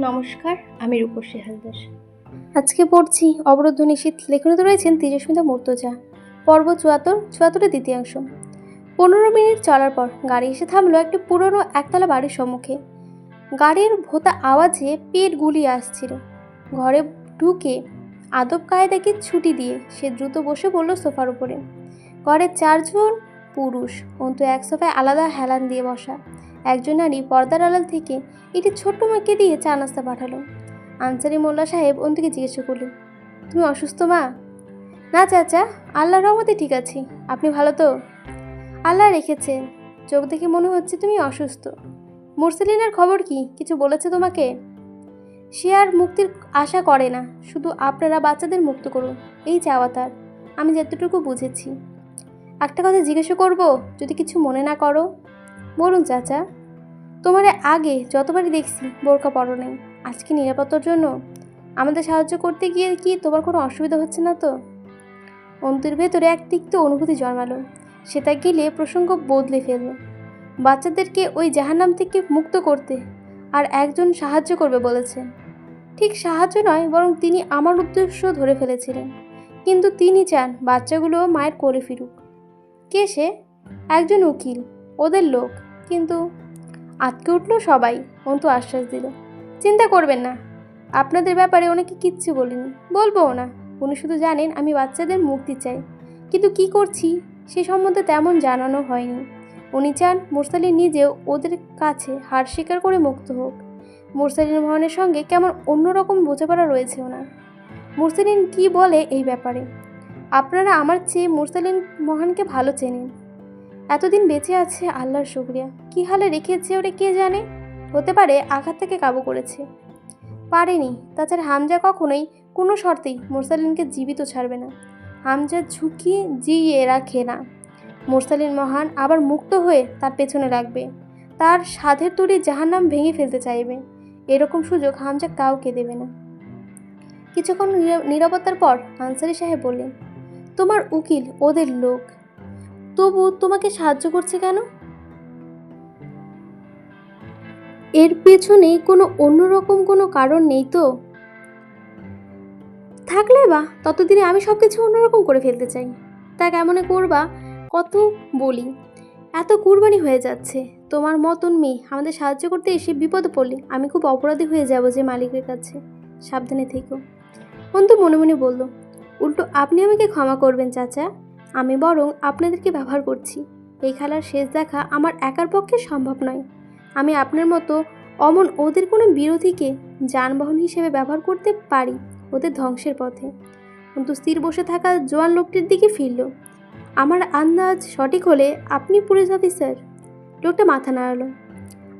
নমস্কার, আমি রূপসী হালদার। আজকে পড়ছি অবরুদ্ধ নিশীথ। লেখনীতে রয়েছেন তেজস্মিতা মুর্তজা। পর্ব ৭৪ দ্বিতীয়াংশ। ১৫ মিনিট চলার পর গাড়ি এসে থামলো একটা পুরনো একতলা বাড়ির সম্মুখে। গাড়ির ভোঁতা আওয়াজে পেট গুলিয়ে আসছিল। ঘরে ঢুকে আদব কায়দাকে ছুটি দিয়ে সে দ্রুত বসে পড়ল সোফার উপরে। ঘরের ৪ জন পুরুষ, অন্তু এক সোফায় আলাদা হেলান দিয়ে বসা। একজন নারী পর্দার আড়াল থেকে একটি ছোট্ট মেয়েকে দিয়ে চা নাস্তা পাঠালো। আনসারি মোল্লা সাহেব অন্তুকে জিজ্ঞেস করলেন, তুমি অসুস্থ মা? না চাচা, আল্লাহর রহমতে ঠিক আছি। আপনি ভালো তো? আল্লাহ রেখেছেন, চোখ দেখে মনে হচ্ছে তুমি অসুস্থ। মুরসেলিনের খবর কি? কিছু বলেছে তোমাকে? সে আর মুক্তির আশা করে না, শুধু আপনারা বাচ্চাদের মুক্ত করুন, এই চাওয়া তার। আমি যতটুকু বুঝেছি। একটা কথা জিজ্ঞাসা করব, যদি কিছু মনে না করো? বলুন চাচা। তোমার আগে যতবারই দেখছি বোরকা পরো নেই, আজকে নিরাপত্তার জন্য আমাদের সাহায্য করতে গিয়ে কি তোমার কোনো অসুবিধা হচ্ছে না তো? অন্তুর ভেতরে এক তিক্ত অনুভূতি জন্মালো। সে তা গেলে প্রসঙ্গ বদলে ফেলল। বাচ্চাদেরকে ওই জাহান্নাম থেকে মুক্ত করতে আর একজন সাহায্য করবে বলেছে। ঠিক সাহায্য নয়, বরং তিনি আমার উদ্দেশ্য ধরে ফেলেছিলেন। কিন্তু তিনি চান বাচ্চাগুলো মায়ের কোলে ফিরুক। কে সে? একজন উকিল, ওদের লোক। কিন্তু আটকে উঠল সবাই। অন্তু আশ্বাস দিল, চিন্তা করবেন না, আপনাদের ব্যাপারে ওনাকে কিচ্ছু বলিনি, বলবও না। উনি শুধু জানেন আমি বাচ্চাদের মুক্তি চাই, কিন্তু কি করছি সে সম্বন্ধে তেমন জানানো হয়নি। উনি চান মুরসালিন নিজেও ওদের কাছে হার স্বীকার করে মুক্ত হোক। মুরসালিন মোহনের সঙ্গে কেমন অন্যরকম বোঝাপড়া রয়েছে ওনার। মুরসালিন কি বলে এই ব্যাপারে? আপনারা আমার চেয়ে মুরসালিন মোহনকে ভালো চেনেন। এতদিন বেঁচে আছে আল্লাহর শুকরিয়া। কি হালে রেখেছে ওরে কে জানে। হতে পারে আঘাত থেকে কাবু করেছে। পারেনি। তাছাড়া হামজা কখনোই কোনো শর্তেই মুরসালিনকে জীবিত ছাড়বে না। হামজা ঝুঁকি জিইয়ে রাখে না। মুরসালিন মহান আবার মুক্ত হয়ে তার পেছনে লাগবে। তার সাধের তৈরি জাহান্নাম ভেঙে ফেলতে চাইবে। এরকম সুযোগ হামজা কাউকে দেবে না। কিছুক্ষণ নীরবতার পর আনসারি সাহেব বললেন, তোমার উকিল ওদের লোক, তবু তোমাকে সাহায্য করছে কেন? এর পেছনে কোনো অন্যরকম কোনো কারণ নেই তো? থাকলে বা ততদিনে আমি সব কিছু অন্যরকম করে ফেলতে চাই। তা কেমনে করবা? কত বলি, এত কুরবানি হয়ে যাচ্ছে। তোমার মতন মেয়ে আমাদের সাহায্য করতে এসে বিপদে পড়লে আমি খুব অপরাধী হয়ে যাব যে মালিকের কাছে। সাবধানে থেকো। অন্তু মনে মনে বলল, উল্টো আপনি আমাকে ক্ষমা করবেন চাচা। আমি বরং আপনাদেরকে ব্যবহার করছি। এই খেলার শেষ দেখা আমার একার পক্ষে সম্ভব নয়। আমি আপনার মতো অমন ওদের কোনো বিরোধীকে যানবাহন হিসেবে ব্যবহার করতে পারি ওদের ধ্বংসের পথে। কিন্তু স্থির বসে থাকা জোয়ান লোকটির দিকে ফিরল। আমার আন্দাজ সঠিক হলে আপনি পুলিশ অফিসার? লোকটা মাথা নাড়ালো।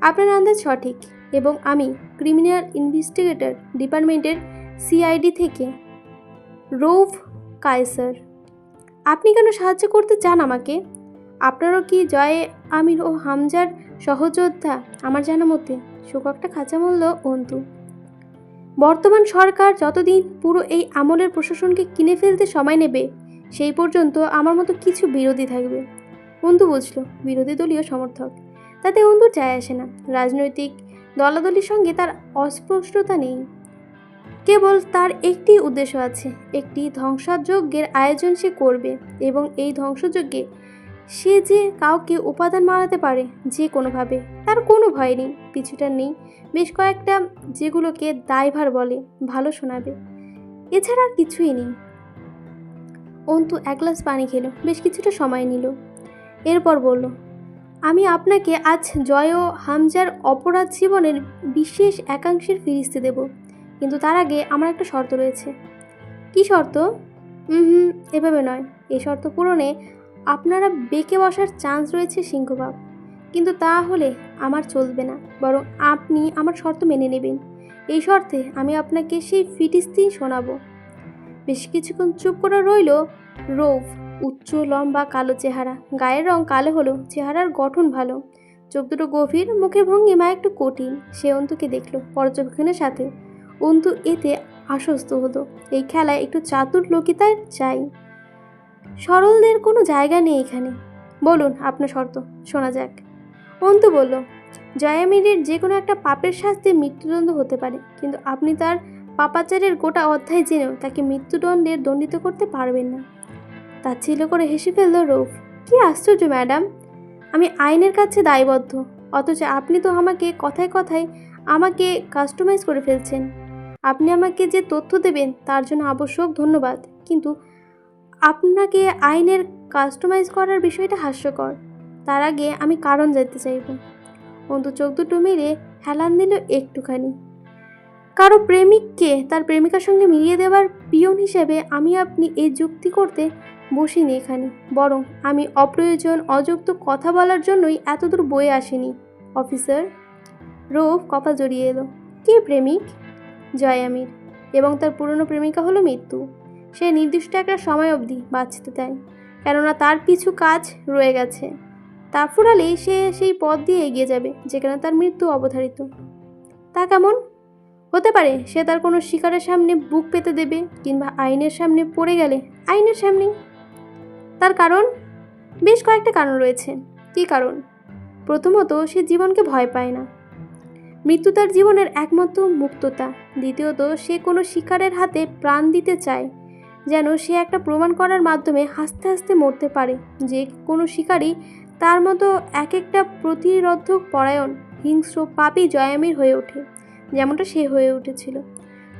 আপনার আন্দাজ সঠিক, এবং আমি ক্রিমিনাল ইনভেস্টিগেটর ডিপার্টমেন্টের সিআইডি থেকে রৌফ কায়সার। আপনি কেন সাহায্য করতে চান আমাকে? আপনারও কি জয়ে আমির ও হামজার সহযোদ্ধা আমার জানা মতে? শোককটা খাঁচা মূল্য অন্তু। বর্তমান সরকার যতদিন পুরো এই আমলের প্রশাসনকে কিনে ফেলতে সময় নেবে, সেই পর্যন্ত আমার মতো কিছু বিরোধী থাকবে। অন্তু বুঝল বিরোধী দলীয় সমর্থক, তাতে অন্তুর যায় আসে না। রাজনৈতিক দলাদলির সঙ্গে তার অস্পষ্টতা নেই। কেবল তার একটি উদ্দেশ্য আছে, একটি ধ্বংসযজ্ঞের আয়োজন সে করবে, এবং এই ধ্বংসযজ্ঞে সে যে কাউকে উপাদান মারাতে পারে যে কোনোভাবে, তার কোনো ভয় নেই, পিছুটার নেই। বেশ কয়েকটা যেগুলোকে দায়ভার বলে ভালো শোনাবে, এছাড়া আর কিছুই নেই। অন্তু এক গ্লাস পানি খেলো, বেশ কিছুটা সময় নিল। এরপর বলল, আমি আপনাকে আজ জয় ও হামজার অপরাধ জীবনের বিশেষ একাংশের ফিরিস্তি দেব, কিন্তু তার আগে আমার একটা শর্ত রয়েছে। কি শর্ত? এভাবে নয়। এই শর্ত পূরণে আপনারা বেঁকে বসার চান্স রয়েছে সিংহভাগ, কিন্তু তা হলে আমার চলবে না, বরং আপনি আমার শর্ত মেনে নেবেন। এই শর্তে আমি আপনাকে সেই ফিরিস্তি শোনাবো। বেশ কিছুক্ষণ চুপ করে রইল রৌফ। উচ্চ লম্বা কালো চেহারা, গায়ের রং কালো হলেও চেহারার গঠন ভালো। চোখ দুটো গভীর, মুখের ভঙ্গিমা একটু কঠিন। সে অন্তুকে দেখল পর্যবেক্ষণের সাথে। অন্তু এতে আশ্বস্ত হলো। এই খেলায় একটু চাতুর লোকিতা চাই, সরলদের কোনো জায়গা নেই এখানে। বলুন আপনার শর্ত, শোনা যাক। অন্তু বলল, জয়ামিরের যে কোনো একটা পাপের শাস্তি মৃত্যুদণ্ড হতে পারে, কিন্তু আপনি তার পাপাচারের গোটা অধ্যায় জেনেও তাকে মৃত্যুদণ্ডের দণ্ডিত করতে পারবেন না। তাচ্ছিল্য করে হেসে ফেলল রৌফ। কি আশ্চর্য ম্যাডাম, আমি আইনের কাছে দায়বদ্ধ, অথচ আপনি তো আমাকে কথায় কথায় আমাকে কাস্টমাইজ করে ফেলছেন। আপনি আমাকে যে তথ্য দেবেন তার জন্য আবশ্যক ধন্যবাদ, কিন্তু আপনাকে আইনের কাস্টমাইজ করার বিষয়টা হাস্যকর। তার আগে আমি কারণ জানতে চাইব। অন্তু চোখ দুটো মেরে হেলান দিল একটুখানি। কারো প্রেমিককে তার প্রেমিকার সঙ্গে মিলিয়ে দেওয়ার পিয়ন হিসেবে আমি আপনি এই যুক্তি করতে বসিনি এখানে, বরং আমি অপ্রয়োজন অযুক্ত কথা বলার জন্যই এতদূর বয়ে আসিনি অফিসার। রৌফ কপাল জড়িয়ে এলো। কে প্রেমিক? জয়ামির, এবং তার পুরনো প্রেমিকা হলো মৃত্যু। সে নির্দিষ্ট একটা সময় অবধি বাঁচতে চায়, কেননা তার পিছু কাজ রয়ে গেছে। তা ফুরালেই সে সেই পথ দিয়ে এগিয়ে যাবে যেখানে তার মৃত্যু অবধারিত। তা কেমন হতে পারে? সে তার কোনো শিকারের সামনে বুক পেতে দেবে, কিংবা আইনের সামনে পড়ে গেলে আইনের সামনেই। তার কারণ? বেশ কয়েকটা কারণ রয়েছে। কী কারণ? প্রথমত, সে জীবনকে ভয় পায় না। মৃত্যু তার জীবনের একমাত্র মুক্ততা। দ্বিতীয়ত, সে কোনো শিকারের হাতে প্রাণ দিতে চায়, যেন সে একটা প্রমাণ করার মাধ্যমে হাসতে হাসতে মরতে পারে যে কোনো শিকারই তার মতো এক একটা প্রতিরোধক পরায়ণ হিংস্র পাপী জয়ামির হয়ে ওঠে, যেমনটা সে হয়ে উঠেছিল।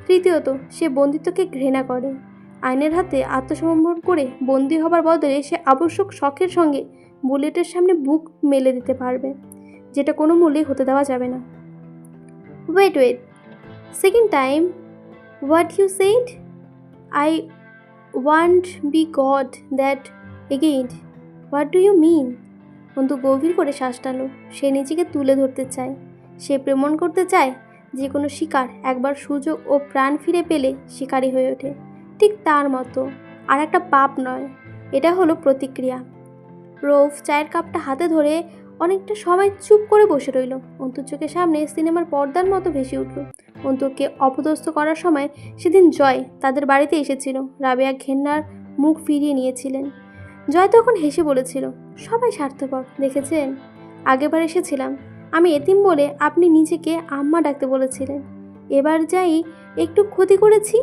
তৃতীয়ত, সে বন্দিত্বকে ঘৃণা করে। আইনের হাতে আত্মসমর্পণ করে বন্দী হবার বদলে সে আবশ্যক শখের সঙ্গে বুলেটের সামনে বুক মেলে দিতে পারবে, যেটা কোনো মূল্যেই হতে দেওয়া যাবে না। Wait. Second time, what you said? I won't be God that again. What do you mean? Antu গভীর করে শ্বাস টানল। সে নিজেকে তুলে ধরতে চায়। সে প্রমাণ করতে চায় যে কোনো শিকার একবার সুযোগ ও প্রাণ ফিরে পেলে শিকারী হয়ে ওঠে, ঠিক তার মতো। আর একটা পাপ নয়, এটা হলো প্রতিক্রিয়া। রৌফ চায়ের কাপটা হাতে ধরে অনেকটা সময় চুপ করে বসে রইল। অন্তুর চোখের সামনে সিনেমার পর্দার মতো ভেসে উঠল। অন্তুকে অপদস্থ করার সময় সেদিন জয় তাদের বাড়িতে এসেছিল। রাবেয়া ঘেন্নার মুখ ফিরিয়ে নিয়েছিলেন। জয় তখন হেসে বলেছিল, সবাই স্বার্থপর, দেখেছেন? আগেবার এসেছিলাম আমি এতিম বলে আপনি নিজেকে আম্মা ডাকতে বলেছিলেন। এবার যাই একটু ক্ষতি করেছি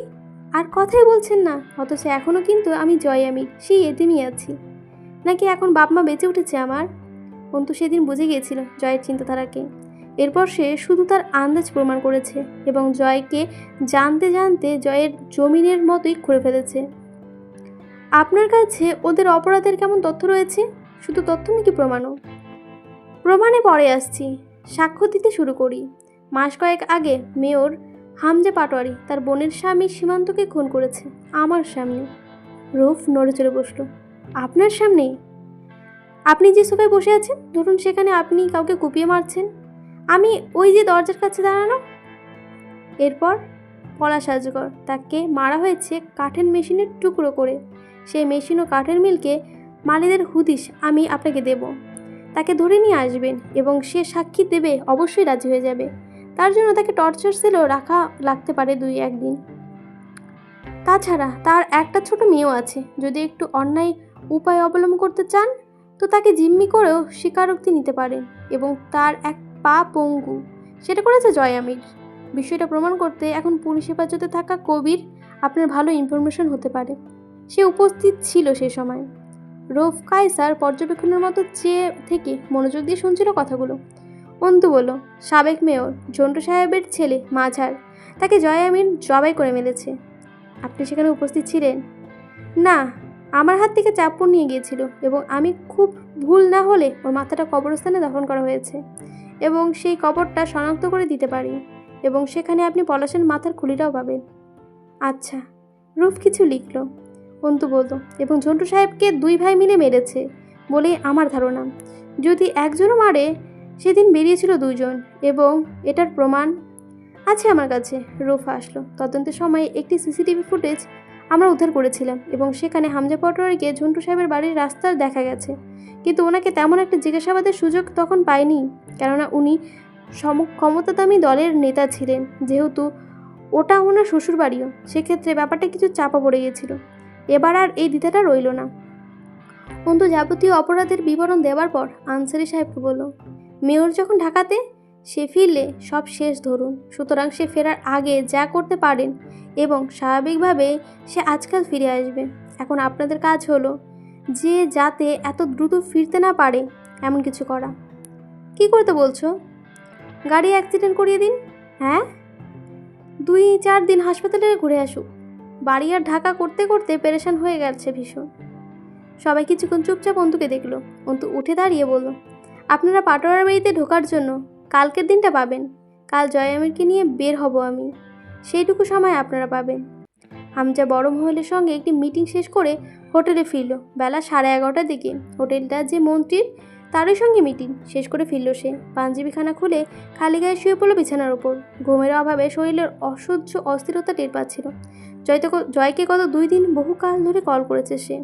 আর কথাই বলছেন না, অথচ এখনও কিন্তু আমি জয়ামির, সেই এতিমই আছি। নাকি এখন বাপ মা বেঁচে উঠেছে আমার? অন্তু সেদিন বুঝে গিয়েছিল জয়ের চিন্তাধারাকে। এরপর সে শুধু তার আন্দাজ প্রমাণ করেছে এবং জয়কে জানতে জানতে জয়ের জমিনের মতোই করে ফেলেছে। আপনার কাছে ওদের অপরাধের কেমন তথ্য রয়েছে? শুধু তথ্য নাকি প্রমাণও? প্রমাণে পরে আসছি, সাক্ষ্য দিতে শুরু করি। মাস কয়েক আগে মেয়র হামজা পাটোয়ারি তার বোনের স্বামী সীমান্তকে খুন করেছে আমার সামনে। রৌফ নড়ে চড়ে বসল। আপনার সামনেই? আপনি যে সোফায় বসে আছেন, ধরুন সেখানে আপনি কাউকে কুপিয়ে মারছেন, আমি ওই যে দরজার কাছে দাঁড়ানো। এরপর পলাশ আজগর, তাকে মারা হয়েছে কাঠের মেশিনের টুকরো করে। সেই মেশিন ও কাঠের মিলকে মালিদের হুদিশ আমি আপনাকে দেব। তাকে ধরে নিয়ে আসবেন এবং সে সাক্ষী দেবে, অবশ্যই রাজি হয়ে যাবে। তার জন্য তাকে টর্চার সেলেও রাখা লাগতে পারে 2-1 দিন। তাছাড়া তার একটা ছোট মেয়েও আছে। যদি একটু অন্যায় উপায় অবলম্বন করতে চান তো তাকে জিম্মি করেও স্বীকারোক্তি নিতে পারেন, এবং তার এক পা পঙ্গু। সেটা করেছে জয়ামির। বিষয়টা প্রমাণ করতে এখন পুলিশ হেফাজতে থাকা কবির আপনার ভালো ইনফরমেশন হতে পারে। সে উপস্থিত ছিল সে সময়। রৌফ কায়সার পর্যবেক্ষণের মতো চেয়ে থেকে মনোযোগ দিয়ে শুনছিল কথাগুলো। অন্তু বলল, সাবেক মেয়র ঝন্টু সাহেবের ছেলে মাঝার, তাকে জয়ামির জবাই করে মেরেছে। আপনি সেখানে উপস্থিত ছিলেন? না, আমার হাত থেকে চাপ্পু নিয়ে গিয়েছিল এবং আমি খুব ভুল না হলে ওর মাথাটা কবরস্থানে দফন করা হয়েছে এবং সেই কবরটা শনাক্ত করে দিতে পারি, এবং সেখানে আপনি পলাশের মাথার খুলিটাও পাবেন। আচ্ছা। রূপ কিছু লিখল। অন্তু বলল, এবং ঝন্টু সাহেবকে 2 ভাই মিলে মেরেছে বলেই আমার ধারণা। যদি একজনও মারে, সেদিন বেরিয়েছিল 2 জন, এবং এটার প্রমাণ আছে আমার কাছে। রূপ আসলো। তদন্তের সময় একটি সিসিটিভি ফুটেজ আমরা উদ্ধার করেছিলাম এবং সেখানে হামজা পাটোয়ারিকে ঝন্টু সাহেবের বাড়ির রাস্তায় দেখা গেছে, কিন্তু ওনাকে তেমন একটা জিজ্ঞাসাবাদের সুযোগ তখন পায়নি, কেননা উনি ক্ষমতাদামী দলের নেতা ছিলেন। যেহেতু ওটা ওনার শ্বশুর বাড়িও, সেক্ষেত্রে ব্যাপারটা কিছু চাপা পড়ে গিয়েছিল। এবার আর এই দ্বিধাটা রইল না। অন্তু যাবতীয় অপরাধের বিবরণ দেওয়ার পর আনসারি সাহেবকে বলল, মেয়র যখন ঢাকাতে সে ফিরলে সব শেষ ধরুন। সুতরাং সে ফেরার আগে যা করতে পারেন এবং স্বাভাবিকভাবে সে আজকাল ফিরে আসবে। এখন আপনাদের কাজ হলো যে যাতে এত দ্রুত ফিরতে না পারে এমন কিছু করা। কি করতে বলছো? গাড়ি অ্যাক্সিডেন্ট করিয়ে দিন। হ্যাঁ, 2-4 দিন হাসপাতালে ঘুরে আসুক। বাড়ি আর ঢাকা করতে করতে পেরেশান হয়ে গেছে ভীষণ। সবাই কিছুক্ষণ চুপচাপ অন্তুকে দেখলো। অন্তু উঠে দাঁড়িয়ে বলল, আপনারা পাটোয়ার বাড়িতে ঢোকার জন্য কালকের দিনটা পাবেন। কাল জয়ামিরকে নিয়ে বের হব আমি, সেইটুকু সময় আপনারা পাবেন। হামজা বড় মহলের সঙ্গে একটি মিটিং শেষ করে হোটেলে ফিরল বেলা 11:30টার দিকে। হোটেলটা যে মন্ত্রীর, তারই সঙ্গে মিটিং শেষ করে ফিরল সে। পাঞ্জাবিখানা খুলে খালি গায়ে শুয়ে পড়ল বিছানার ওপর। ঘুমের অভাবে শরীরের অসহ্য অস্থিরতা টের পাচ্ছিল। জয়কে গত 2 দিন বহুকাল ধরে কল করেছে সে,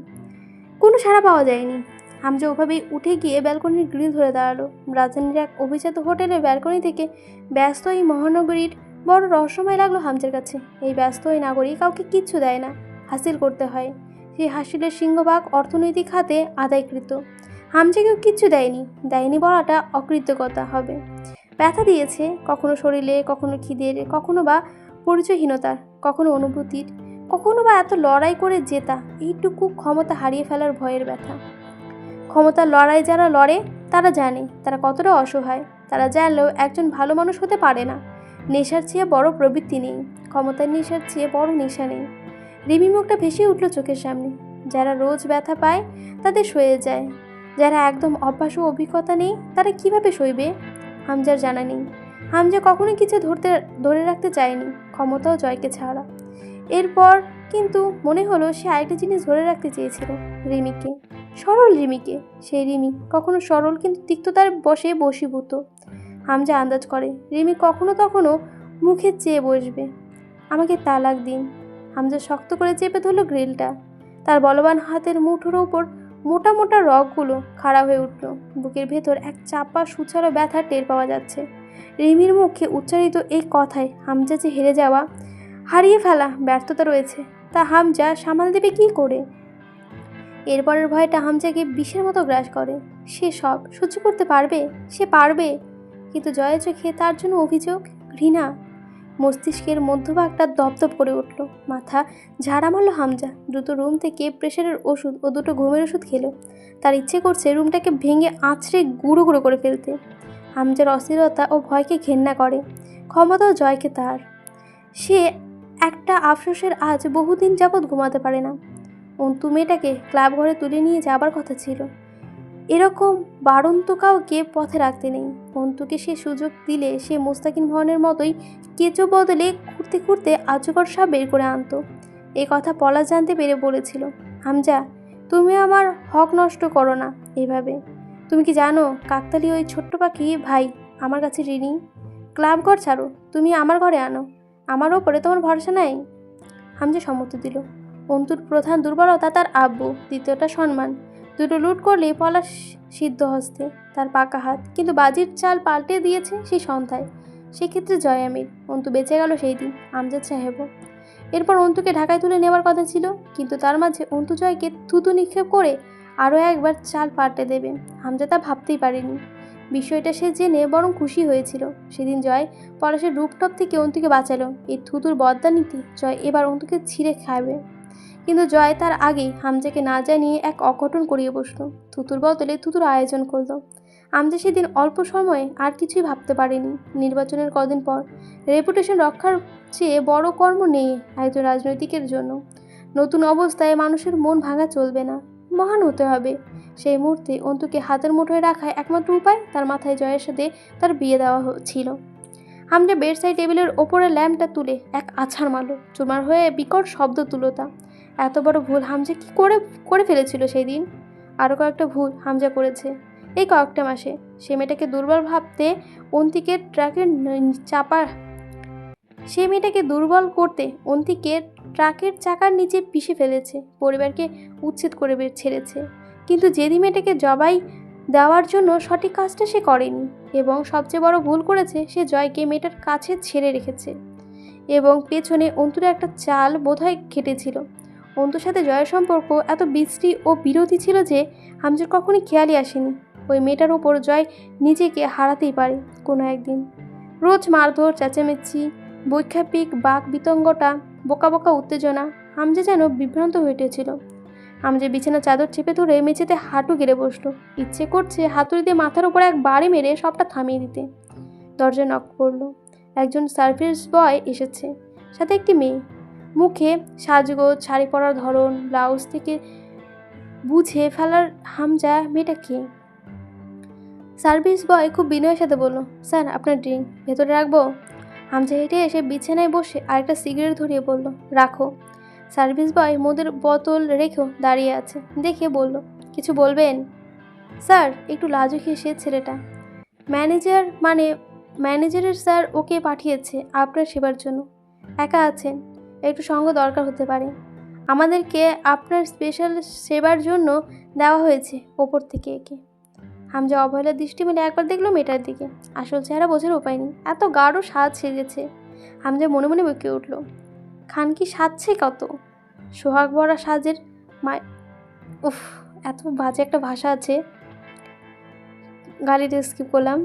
কোনো সাড়া পাওয়া যায়নি। হামজা ওভাবেই উঠে গিয়ে ব্যালকনির গ্রিল ধরে দাঁড়ালো। রাজধানীর এক অভিজাত হোটেলের ব্যালকনি থেকে ব্যস্ত এই মহানগরীর বড় রহস্যময় লাগলো হামজার কাছে। এই ব্যস্ত এই নাগরী কাউকে কিচ্ছু দেয় না, হাসিল করতে হয়। সেই হাসিলের সিংহভাগ অর্থনৈতিক খাতে আদায়কৃত। হামজাকেও কিচ্ছু দেয়নি বলাটা অকৃতজ্ঞতা হবে। ব্যথা দিয়েছে, কখনো শরীরে, কখনো খিদের, কখনো বা পরিচয়হীনতার, কখনো অনুভূতির, কখনো বা এত লড়াই করে জেতা এইটুকু ক্ষমতা হারিয়ে ফেলার ভয়ের ব্যথা। ক্ষমতার লড়াই যারা লড়ে তারা জানে তারা কতটা অসহায়। তারা জানলেও একজন ভালো মানুষ হতে পারে না। নেশার চেয়ে বড় প্রবৃত্তি নেই, ক্ষমতার নেশার চেয়ে বড় নেশা নেই। রিমি মুখটা ভেসে উঠল চোখের সামনে। যারা রোজ ব্যথা পায় তাদের সয়ে যায়, যারা একদম অভ্যাস ও অভিজ্ঞতা নেই তারা কিভাবে সইবে? হামজার জানা নেই। হামজা কখনো কিছু ধরে রাখতে চায়নি, ক্ষমতাও জয়কে ছাড়া। এরপর কিন্তু মনে হলো সে আরেকটা জিনিস ধরে রাখতে চেয়েছিল, রিমিকে, সরল রিমিকে। সেই রিমি কখনো সরল কিন্তু তিক্ততার বশে বশীভূত। হামজা আন্দাজ করে রিমি কখনো তখনও মুখে চেয়ে বসবে, আমাকে তালাক দিন। হামজা শক্ত করে চেপে ধরল গ্রিলটা। তার বলবান হাতের মুঠোর ওপর মোটা মোটা রগগুলো খাড়া হয়ে উঠল। বুকের ভেতর এক চাপা সুচালো ব্যথা টের পাওয়া যাচ্ছে। রিমির মুখে উচ্চারিত এই কথায় হামজা যে হেরে যাওয়া, হারিয়ে ফেলা ব্যর্থতা রয়েছে, তা হামজা সামাল দেবে কী করে? এরপরের ভয়টা হামজাকে বিষের মতো গ্রাস করে। সে সব সহ্য করতে পারবে, সে পারবে, কিন্তু জয়ের চোখে তার জন্য অভিযোগ, ঘৃণা। মস্তিষ্কের মধ্যভাগটা দপদপ করে উঠল। মাথা ঝাড়া মারল হামজা। দ্রুত রুম থেকে প্রেশারের ওষুধ ও 2টো ঘুমের ওষুধ খেলো। তার ইচ্ছে করছে রুমটাকে ভেঙে আছড়ে গুঁড়ো গুঁড়ো করে ফেলতে। হামজার অস্থিরতা ও ভয়কে ঘেন্না করে, ক্ষমতাও জয়কে তার। সে একটা আফসোসের আজ বহুদিন যাবৎ ঘুমাতে পারে না। অন্তু মেয়েটাকে ক্লাব ঘরে তুলে নিয়ে যাবার কথা ছিল। এরকম বাড়ন্ত কাউকে পথে রাখতে নেই। অন্তুকে সে সুযোগ দিলে সে মোস্তাকিন ভবনের মতোই কেঁচো বদলে খুঁড়তে খুঁড়তে আজগর সাপ বের করে আনতো। এই কথা পলাশ জানতে পেরে বলেছিল, হামজা তুমি আমার হক নষ্ট করো না এভাবে। তুমি কি জানো কাকতালি ওই ছোট্ট পাখি ভাই আমার কাছে ঋণী। ক্লাব ঘর ছাড়ো, তুমি আমার ঘরে আনো। আমার ওপরে তোমার ভরসা নাই? হামজা সম্মতি দিল। অন্তুর প্রধান দুর্বলতা তার আব্বু, দ্বিতীয়টা সম্মান। 2টো লুট করলেই পলাশ সিদ্ধ হস্তে, তার পাকা হাত। কিন্তু বাজির চাল পাল্টে দিয়েছে সেই সন্ধ্যায়। সেক্ষেত্রে জয়ামির। অন্তু বেঁচে গেল সেই দিন, আমজাদ সাহেবও। এরপর অন্তুকে ঢাকায় তুলে নেওয়ার কথা ছিল, কিন্তু তার মাঝে অন্তু জয়কে থুতু নিক্ষেপ করে আরও একবার চাল পাল্টে দেবে হামজা তা ভাবতেই পারেনি। বিষয়টা সে জেনে বরং খুশি হয়েছিল। সেদিন জয় পলাশের রূপটপ থেকে অন্তুকে বাঁচালো। এই থুতুর বদলা নীতি জয় এবার অন্তুকে ছিঁড়ে খাবে। কিন্তু জয় তার আগেই হামজাকে না জানিয়ে এক অঘটন করিয়ে বসলো। থুতুর বদলে থুতুর আয়োজন করলো। হামজা সেদিন অল্প সময়ে আর কিছুই ভাবতে পারেনি। নির্বাচনের কদিন পর রেপুটেশন রক্ষার চেয়ে বড় কর্ম নেই একজন রাজনৈতিকের জন্য। নতুন অবস্থায় মানুষের মন ভাঙা চলবে না, মহান হতে হবে। সেই মুহূর্তে অন্তুকে হাতের মুঠোয় রাখায় একমাত্র উপায় তার মাথায় জয়ের সাথে তার বিয়ে দেওয়া ছিল। হামজা বেডসাইড টেবিলের ওপরে ল্যাম্পটা তুলে এক আছাড় মারল। চুরমার হয়ে বিকট শব্দ তুলো তা। এত বড় ভুল হামজা কি করে ফেলেছিল সেই দিন? আরও কয়েকটা ভুল হামজা করেছে এই কয়েকটা মাসে। সে মেয়েটাকে দুর্বল ভাবতে অন্তিকে ট্রাকের চাকার নিচে পিষে ফেলেছে, পরিবারকে উচ্ছেদ করে ছেড়েছে। কিন্তু যেদি মেয়েটাকে জবাই দেওয়ার জন্য সঠিক কাজটা সে করেনি। এবং সবচেয়ে বড় ভুল করেছে, সে জয়কে মেয়েটার কাছে ছেড়ে রেখেছে। এবং পেছনে অন্তুর একটা চাল বোধহয় খেটেছিল। অন্তুর সাথে জয়ের সম্পর্ক এত বিশ্রী ও বিরোধী ছিল যে হামজার কখনই খেয়ালই আসেনি। ওই মেয়েটার ওপর জয় নিজেকে হারাতেই পারে কোনো একদিন। রোজ মারধর, চেঁচামেচি, বৈক্ষাপিক বাক বিতঙ্গটা, বোকা বোকা উত্তেজনা, হামজা যেন বিভ্রান্ত হয়ে উঠেছিল। হামজা বিছানা চাদর চেপে ধরে মেঝেতে হাঁটু গেড়ে বসলো। ইচ্ছে করছে হাতুড়ি দিয়ে মাথার উপর এক বাড়ি মেরে সবটা থামিয়ে দিতে। দরজা নক করলো। একজন সার্ভিস বয় এসেছে, সাথে একটি মেয়ে। মুখে সাজগোজ, শাড়ি পরার ধরন, ব্লাউজ থেকে বুঝে ফেলার হামজা মেয়েটা কে। সার্ভিস বয় খুব বিনয়ের সাথে বলল, স্যার আপনার ড্রিঙ্ক ভেতরে রাখবো? হামজা হেঁটে এসে বিছানায় বসে আরেকটা সিগারেট ধরিয়ে বলল, রাখো। সার্ভিস বয় মদের বোতল রেখেও দাঁড়িয়ে আছে দেখে বলল, কিছু বলবেন? স্যার, একটু লাজুক হেসে ছেলেটা, ম্যানেজারের স্যার ওকে পাঠিয়েছে আপনার সেবার জন্য। একা আছেন, একটু সঙ্গ দরকার হতে পারে। আমাদেরকে আপনার স্পেশাল সেবার জন্য দেওয়া হয়েছে ওপর থেকে একে। হামজা অবহেলার দৃষ্টি মেলে একবার দেখলো মেয়েটার দিকে। আসল চেহারা বোঝার উপায় নেই, এত গাঢ় সাজ সেজেছে। হামজা মনে মনে বকে উঠল, খানকি সাজছে কত! সোহাগ ভরা সাজের উফ, এত বাজে একটা ভাষা আছে, গালিটা স্কিপ করলাম।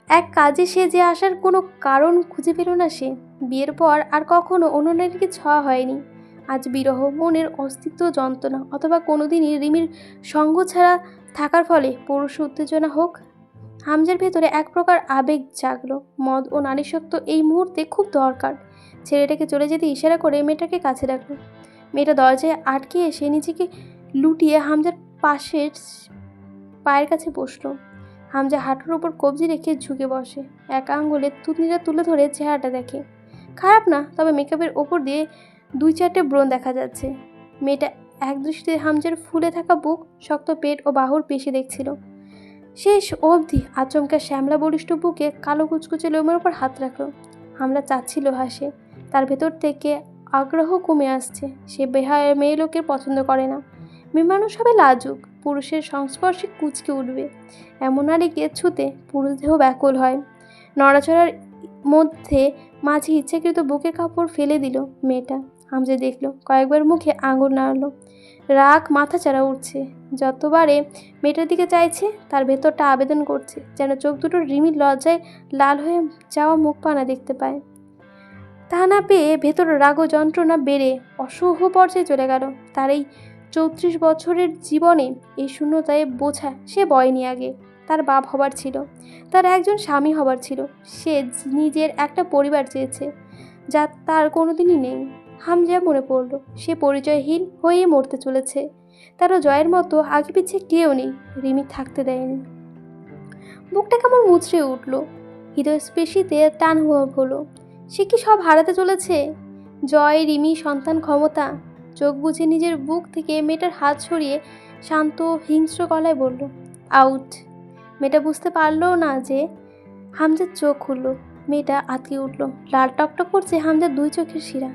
এক কাজে সেজে আসার কোনো কারণ খুঁজে পেল না সে। বিয়ের পর আর কখনো অন্য নারীকে ছোঁয়া হয়নি। আজ বিরহ, মনের অস্তিত্ব যন্ত্রণা, অথবা কোনোদিনই রিমির সঙ্গ ছাড়া থাকার ফলে পুরুষ উত্তেজনা হোক, হামজার ভেতরে এক প্রকার আবেগ জাগলো। মদ ও নারীশক্ত এই মুহূর্তে খুব দরকার। ছেলেটাকে চলে যেতে ইশারা করে মেয়েটাকে কাছে রাখলো। মেয়েটা দরজায় আটকে এসে নিজেকে লুটিয়ে হামজার পায়ের কাছে বসলো। হামজা হাঁটুর ওপর কবজি রেখে ঝুঁকে বসে, এক আঙ্গুলে থুতনিটা তুলে ধরে চেহারাটা দেখে। খারাপ না, তবে মেকআপের ওপর দিয়ে 2-4টে ব্রণ দেখা যাচ্ছে। মেয়েটা এক দৃষ্টিতে হামজার ফুলে থাকা বুক, শক্ত পেট ও বাহুর পেশি দেখছিল। শেষ অবধি আচমকা শ্যামলা বলিষ্ঠ বুকে কালো কুচকুচে লোমের ওপর হাত রাখলো। হামলা চাচ্ছিল হাসে, তার ভেতর থেকে আগ্রহ কমে আসছে। সে মেয়ে লোকের পছন্দ করে না। মেয়ে মানুষ হবে লাজুক, পুরুষের সংস্পর্শে কুঁচকে উঠবে এমন নারীকে ছুতে পুরুষ দেহ ব্যাকুল হয়। নড়াচড়ার মধ্যে মাঝে ইচ্ছাকৃত বুকের কাপড় ফেলে দিল মেয়েটা। হামজা দেখলো, কয়েকবার মুখে আঙুল নাড়লো। রাগ মাথা চাড়া উঠছে। যতবারে মেয়েটার দিকে চাইছে, তার ভেতরটা আবেদন করছে, যেন চোখ দুটো রিমির লজ্জায় লাল হয়ে যাওয়া মুখপানা দেখতে পায়। তা না পেয়ে ভেতর রাগ ও যন্ত্রণা বেড়ে অসহ্য পর্যায়ে চলে গেল। তার এই 34 বছরের জীবনে এই শূন্যতায় বোঝা সে বয়নি আগে। তার বাপ হবার ছিল, তার একজন স্বামী হবার ছিল, সে নিজের একটা পরিবার চেয়েছে, যা তার কোনোদিনই নেই। হামজা মনে পড়ল, সে পরিচয়হীন হয়ে মরতে চলেছে। তারও জয়ের মতো আগে পিছিয়ে কেউ নেই, রিমি থাকতে দেয়নি। বুকটা কেমন মুচড়ে উঠল, হৃদয়স্পর্শীতে টান হলো। সে কি সব হারাতে চলেছে? জয়, রিমি, সন্তান, ক্ষমতা। চোখ বুঝে নিজের বুক থেকে মেয়েটার হাত সরিয়ে শান্ত হিংস্র গলায় বলল, আউট। মেয়েটা বুঝতে পারলো না যে হামজার চোখ খুলল। মেয়েটা আতকে উঠল, লাল টকটক করছে হামজার 2 চোখের শিরা।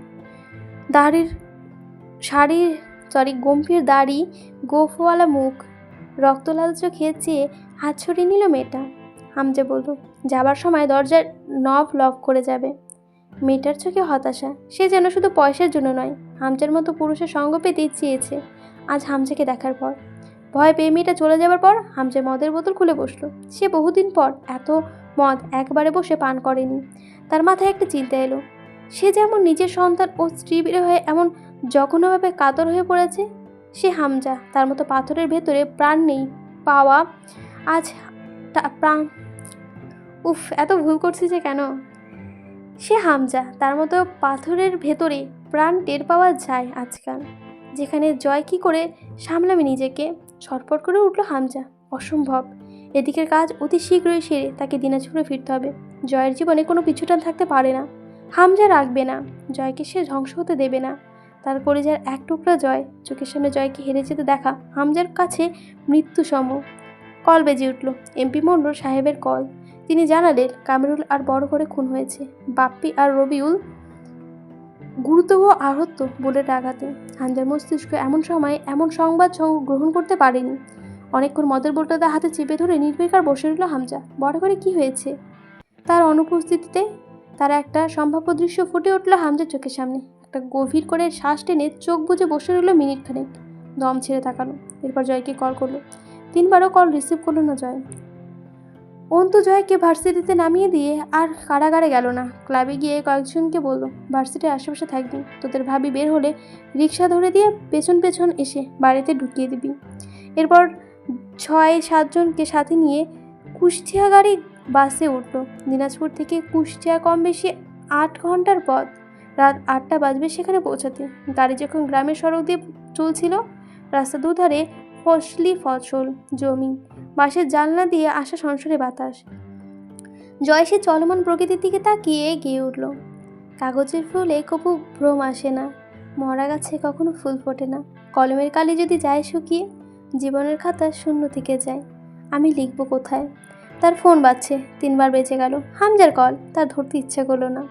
গম্ভীর দাড়ি, গোফওয়ালা মুখ, রক্তলাল চোখে চেয়ে হাত ছড়িয়ে নিল মেয়েটা। হামজা বলল, যাবার সময় দরজার নব লক করে যাবে। মেয়েটার চোখে হতাশা। সে যেন শুধু পয়সার জন্য নয়, হামজার মতো পুরুষের সঙ্গ পেতেই চেয়েছে আজ হামজাকে দেখার পর। ভয় পেয়ে মেয়েটা চলে যাবার পর হামজা মদের বোতল খুলে বসলো। সে বহুদিন পর এত মদ একবারে বসে পান করেনি। তার মাথায় একটা চিন্তা এলো, সে যেমন নিজের সন্তান ও স্ত্রী বিরহে এমন জঘন্যভাবে কাতর হয়ে পড়েছে, সে হামজা তার মতো পাথরের ভেতরে প্রাণ নেই পাওয়া আজ প্রাণ এত ভুল করছি যে কেন। সে হামজা তার মতো পাথরের ভেতরে প্রাণ টের পাওয়া যায় আজকাল, যেখানে জয় কি করে সামলাবে নিজেকে। ছটফট করে উঠল হামজা, অসম্ভব। এদিকের কাজ অতি শীঘ্রই সেরে তাকে দিনাজপুরে ফিরতে হবে। জয়ের জীবনে কোনো পিছুটান থাকতে পারে না। হামজা রাখবে না, জয়কে সে ধ্বংস হতে দেবে না। তার কলিজার এক টুকরা জয়, চোখের সামনে জয়কে হেরে যেতে দেখা হামজার কাছে মৃত্যু সম। কল বেজে উঠল, এমপি মন্ডল সাহেবের কল। তিনি জানালেন কামরুল আর বড় করে খুন হয়েছে, বাপ্পি আর রবিউল গুরুতর আহত বুলেট আঘাতে। হামজার মস্তিষ্ক এমন সময় এমন সংবাদ গ্রহণ করতে পারেনি। অনেকক্ষণ মদের বোতলটা হাতে চেপে ধরে নির্বিকার বসে রইল হামজা। বড় করে কি হয়েছে? তার অনুপস্থিতিতে তার একটা সম্ভাব্য দৃশ্য ফুটে উঠল হামজার চোখের সামনে। একটা গভীর করে শ্বাস টেনে চোখ বুজে বসে রইল মিনিট খানেক, দম ছেড়ে তাকালো। এরপর জয়কে কল করলো। 3বারও কল রিসিভ করলো না জয়। অন্তু জয়কে ভার্সিটিতে নামিয়ে দিয়ে আর কারাগারে গেল না। ক্লাবে গিয়ে কয়েকজনকে বলল, ভার্সিটির আশেপাশে থাকবি, তোদের ভাবি বের হলে রিক্সা ধরে দিয়ে পেছন পেছন এসে বাড়িতে ঢুকিয়ে দিবি। এরপর 6-7 জনকে সাথে নিয়ে কুষ্টিয়া গাড়ি বাসে উঠল। দিনাজপুর থেকে কুষ্টিয়া কম বেশি 8 ঘন্টার পথ। রাত 8টা বাজবে সেখানে পৌঁছাতে। গাড়ি যখন গ্রামের সড়ক দিয়ে চলছিল, রাস্তা দুধারে ফসল জমি, বাসের জানলা দিয়ে আসা সনসনে বাতাস। জয় সে চলমান প্রকৃতির দিকে তাকিয়ে গেয়ে উঠল, কাগজের ফুলে কপু ভ্রম আসে না, মরা গাছে কখনো ফুল ফোটে না, কলমের কালি যদি যায় শুকিয়ে, জীবনের খাতা শূন্য থেকে যায়, আমি লিখবো কোথায়? তার ফোন বাজছে, 3বার বেজে গেল। হামজার কল। তার ধরতে ইচ্ছে করলো না।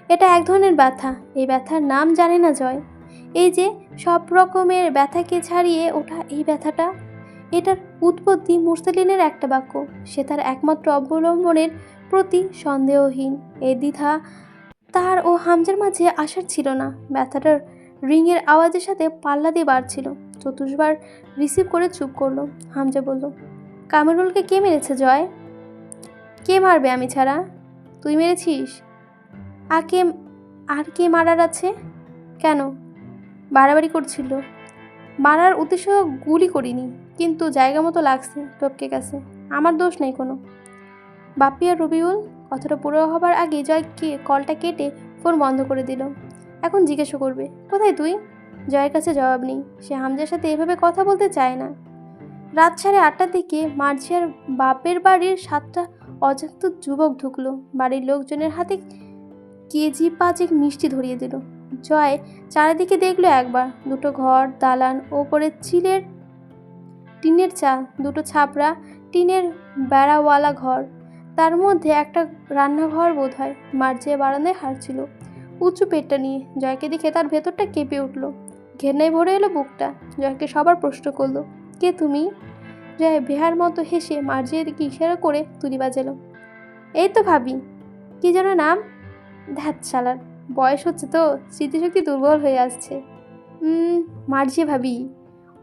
এটা এক ধরনের ব্যথা। এই ব্যথার নাম জানে না জয়। এই যে সব রকমের ব্যথাকে ছাড়িয়ে ওঠা এই ব্যথাটা, এটার উৎপত্তি মুরসালিনের একটা বাক্য। সে তার একমাত্র অবলম্বনের প্রতি সন্দেহহীন। এই দ্বিধা তার ও হামজার মাঝে আসার ছিল না। ব্যথাটার রিংয়ের আওয়াজের সাথে পাল্লা দিয়ে বাড়ছিল। 24বার রিসিভ করে চুপ করলো। হামজা বলল, কামরুলকে কে মেরেছে জয়? কে মারবে আমি ছাড়া? তুই মেরেছিস? আর কে মারার আছে? কেন? বাড়াবাড়ি করছিল। মারার উদ্দেশ্য গুলি করিনি, কিন্তু জায়গা মতো লাগছে, টপকে গেছে। আমার দোষ নেই কোনো। বাপ্পি আর রবিউল? কথাটা পুরো হবার আগে জয় কলটা কেটে ফোন বন্ধ করে দিল। এখন জিজ্ঞাসা করবে, কোথায় তুই? জয়ের কাছে জবাব নেই। সে হামজার সাথে এভাবে কথা বলতে চায় না। রাত 8:30টার দিকে মার্জিয়ার বাপের বাড়ির 7টা অজান্ত যুবক ঢুকলো। বাড়ির লোকজনের হাতে কেজি 5 মিষ্টি ধরিয়ে দিল। জয় চারিদিকে দেখলো একবার। 2টো ঘর, দালান, ওপরে টিনের চাল, 2টো ছাপড়া টিনের বেড়াওয়ালা ঘর, তার মধ্যে একটা রান্নাঘর বোধ হয়। মার্জিয়া বারান্দায় হাঁটছিল উঁচু পেটটা নিয়ে। জয়কে দেখে তার ভেতরটা কেঁপে উঠল, ঘেন্নায় ভরে এলো বুকটা। জয়কে সবার প্রশ্ন করলো, কে তুমি? জয় বেহার মতো হেসে মার্জিয়ার দিকে ইশারা করে তুলি বাজালো, এই তো ভাবি। কি যেন নাম? ধ্যাত শালার, বয়স হচ্ছে তো, স্মৃতিশক্তি দুর্বল হয়ে আসছে। মার্জিয়া ভাবি।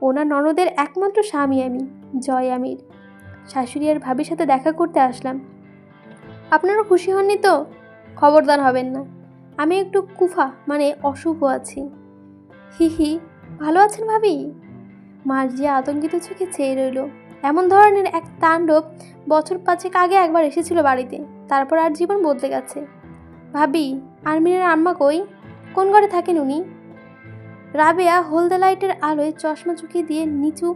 ওনার ননদের একমাত্র স্বামী আমি, জয় আমির। শাশুড়ি আর ভাবির সাথে দেখা করতে আসলাম। আপনারা খুশি হননি তো? খবরদার হবেন না। আমি একটু কুফা মানে অশুভ আছি। হি হি। ভালো আছেন ভাবি? মার্জিয়া আতঙ্কিত চোখে চেয়ে রইল। এমন ধরনের এক তাণ্ডব 5 বছর আগে একবার এসেছিল বাড়িতে, তারপর আর জীবন বদলে গেছে। ভাবি, আরমিনের আম্মা কই? কোন ঘরে থাকেন উনি? রাবেয়া হলদে লাইটের আলোয় চশমা চুকিয়ে দিয়ে নিচু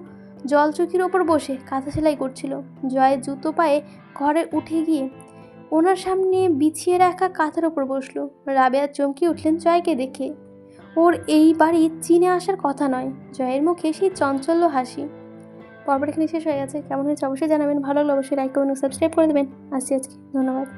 জলচকির ওপর বসে কাঁথা সেলাই করছিল। জয় জুতো পায়ে ঘরে উঠে গিয়ে ওনার সামনে বিছিয়ে রাখা কাঁথার ওপর বসলো। রাবেয়া চমকে উঠলেন জয়কে দেখে। ওর এই বাড়ি চিনে আসার কথা নয়। জয়ের মুখে সেই চঞ্চল্য হাসি। পর্বটা এখানে শেষ হয়ে গেছে। কেমন হয়েছে অবশ্যই জানাবেন। ভালো লাগলে অবশ্যই লাইক করবেন ও সাবস্ক্রাইব করে দেবেন। আসছি আজকে। ধন্যবাদ।